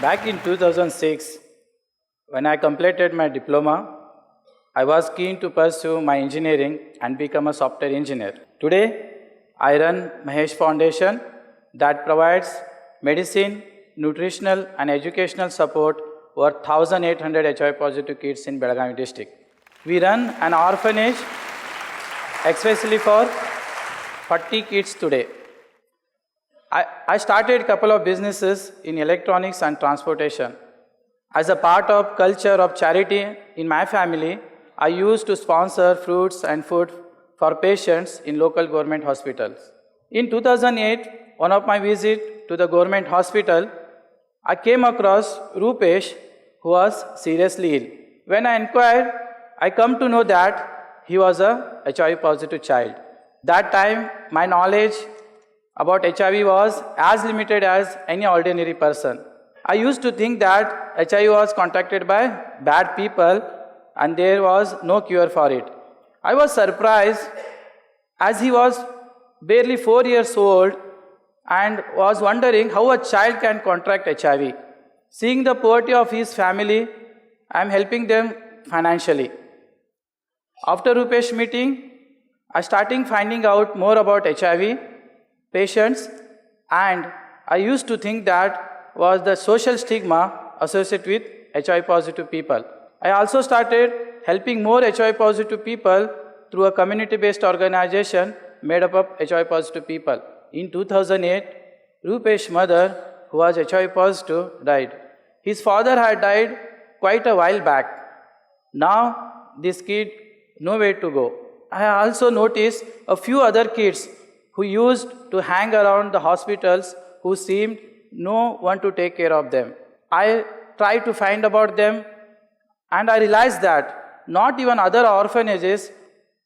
Back in 2006, when I completed my diploma, I was keen to pursue my engineering and become a software engineer. Today, I run Mahesh Foundation that provides medicine, nutritional and educational support for 1,800 HIV positive kids in Belgaum district. We run an orphanage especially for 40 kids today. I started a couple of businesses in electronics and transportation. As a part of culture of charity in my family, I used to sponsor fruits and food for patients in local government hospitals. In 2008, one of my visits to the government hospital, I came across Rupesh, who was seriously ill. When I inquired, I come to know that he was a HIV positive child. That time, my knowledge about HIV was as limited as any ordinary person. I used to think that HIV was contracted by bad people and there was no cure for it. I was surprised as he was barely 4 years old and was wondering how a child can contract HIV. Seeing the poverty of his family, I am helping them financially. After Rupesh meeting, I started finding out more about HIV patients, and I used to think that was the social stigma associated with HIV positive people. I also started helping more HIV positive people through a community-based organization made up of HIV positive people. In 2008, Rupesh's mother, who was HIV positive, died. His father had died quite a while back. Now, this kid, nowhere to go. I also noticed a few other kids who used to hang around the hospitals who seemed no one to take care of them. I tried to find about them and I realized that not even other orphanages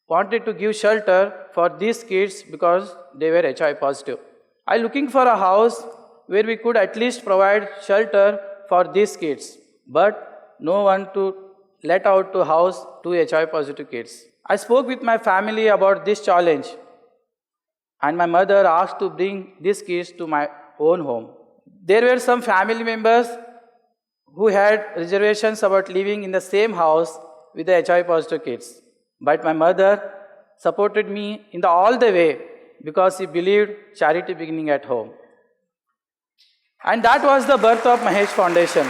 wanted to give shelter for these kids because they were HIV positive. I looking for a house where we could at least provide shelter for these kids, but no one to let out to house two HIV positive kids. I spoke with my family about this challenge, and my mother asked to bring these kids to my own home. There were some family members who had reservations about living in the same house with the HIV positive kids. But my mother supported me in all the way because she believed charity beginning at home. And that was the birth of Mahesh Foundation.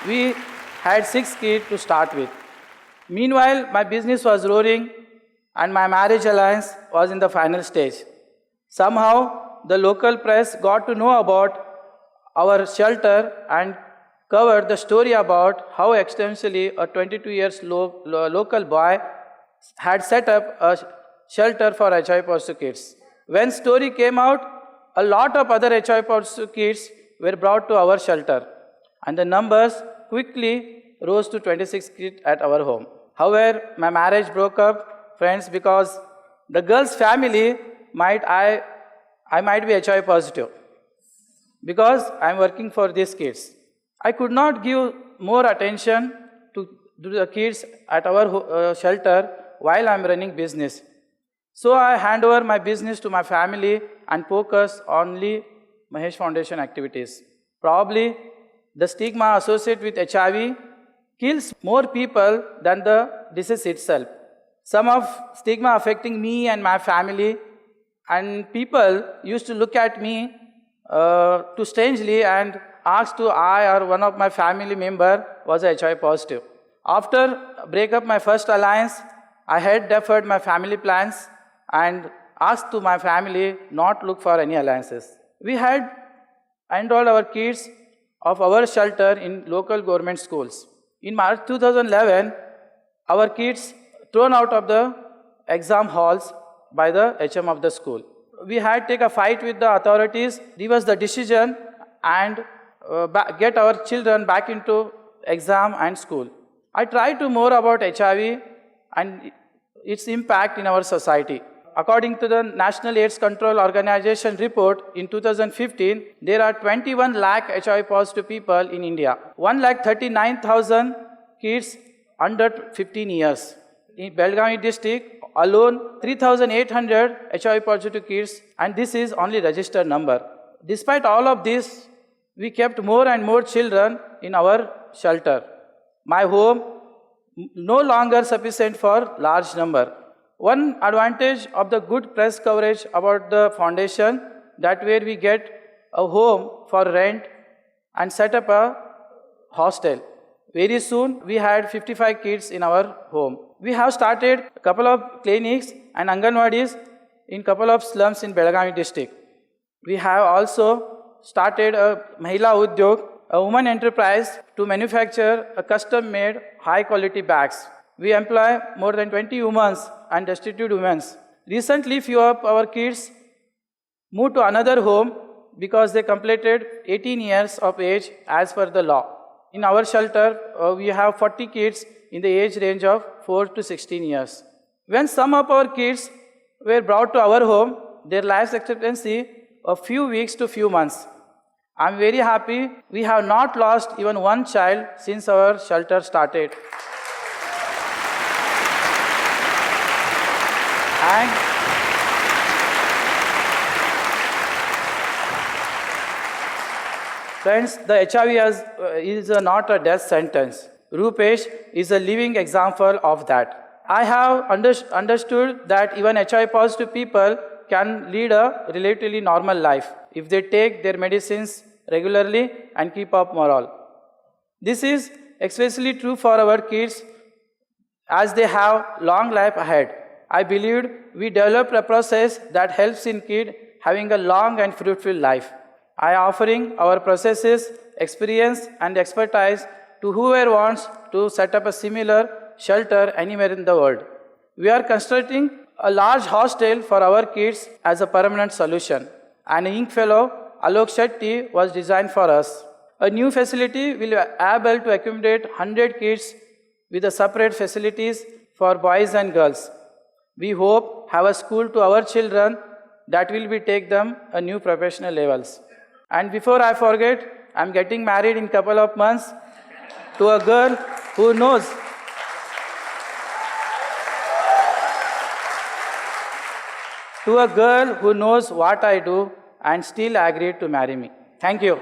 We had 6 kids to start with. Meanwhile, my business was roaring and my marriage alliance was in the final stage. Somehow, the local press got to know about our shelter and covered the story about how extensively a 22 years local boy had set up a shelter for HIV positive kids. When story came out, a lot of other HIV positive kids were brought to our shelter, and the numbers quickly rose to 26 kids at our home. However, my marriage broke up, friends, because the girl's family I might be HIV positive because I'm working for these kids. I could not give more attention to the kids at our shelter while I'm running business. So I hand over my business to my family and focus only Mahesh Foundation activities. Probably the stigma associated with HIV kills more people than the disease itself. Some of stigma affecting me and my family, and people used to look at me too strangely and ask to I or one of my family member was HIV positive. After break up my first alliance, I had deferred my family plans and asked to my family not look for any alliances. We had enrolled our kids of our shelter in local government schools. In March 2011, our kids thrown out of the exam halls by the HM of the school. We had to take a fight with the authorities, reverse the decision, and get our children back into exam and school. I tried to more about HIV and its impact in our society. According to the National AIDS Control Organization report in 2015, there are 21 lakh HIV positive people in India. 1,39,000 kids under 15 years. In Belgaum district alone, 3,800 HIV positive kids, and this is only registered number. Despite all of this, we kept more and more children in our shelter. My home no longer sufficient for large number. One advantage of the good press coverage about the foundation, that where we get a home for rent and set up a hostel. Very soon we had 55 kids in our home. We have started a couple of clinics and Anganwadis in couple of slums in Belagavi district. We have also started a Mahila Udyog, a woman enterprise to manufacture a custom-made high-quality bags. We employ more than 20 women and destitute women. Recently, few of our kids moved to another home because they completed 18 years of age as per the law. In our shelter, we have 40 kids in the age range of 4 to 16 years. When some of our kids were brought to our home, their life expectancy of few weeks to few months. I am very happy we have not lost even one child since our shelter started. And friends, the HIV is not a death sentence. Rupesh is a living example of that. I have understood that even HIV positive people can lead a relatively normal life if they take their medicines regularly and keep up morale. This is especially true for our kids as they have long life ahead. I believe we developed a process that helps in kid having a long and fruitful life. I am offering our processes, experience and expertise to whoever wants to set up a similar shelter anywhere in the world. We are constructing a large hostel for our kids as a permanent solution. An INK fellow, Alok Shetty, was designed for us. A new facility will be able to accommodate 100 kids with a separate facilities for boys and girls. We hope have a school to our children that will be take them a new professional levels. And before I forget, I'm getting married in couple of months to a girl who knows what I do and still agreed to marry me. Thank you.